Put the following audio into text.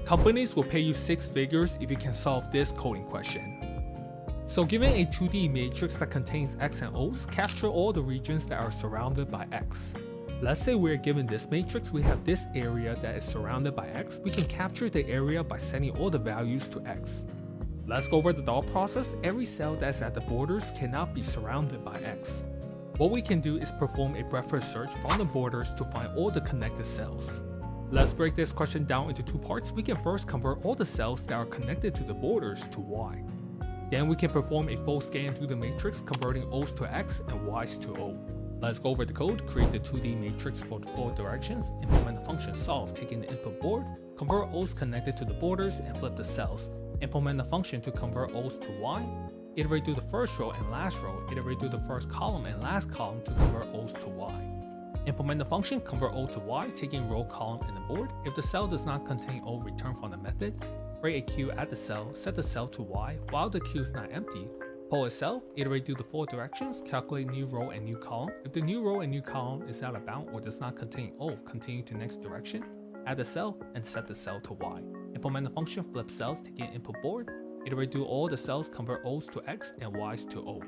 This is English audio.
Companies will pay you 6 figures if you can solve this coding question. So given a 2D matrix that contains X and O's, capture all the regions that are surrounded by X. Let's say we're given this matrix, we have this area that is surrounded by X. We can capture the area by setting all the values to X. Let's go over the thought process. Every cell that's at the borders cannot be surrounded by X. What we can do is perform a breadth first search from the borders to find all the connected cells. Let's break this question down into 2 parts. We can first convert all the cells that are connected to the borders to Y. Then we can perform a full scan through the matrix, converting O's to X and Y's to O. Let's go over the code, create the 2D matrix for the 4 directions, implement the function solve, taking the input board, convert O's connected to the borders and flip the cells, implement the function to convert O's to Y, iterate through the first row and last row, iterate through the first column and last column to convert O's to Y. Implement the function convert O to Y, taking row, column, and the board. If the cell does not contain O, return from the method. Create a queue at the cell, set the cell to Y while the queue is not empty. Pull a cell, iterate through the 4 directions, calculate new row and new column. If the new row and new column is out of bound or does not contain O, continue to next direction. Add the cell and set the cell to Y. Implement the function flip cells, taking input board. Iterate through all the cells, convert O's to X and Y's to O.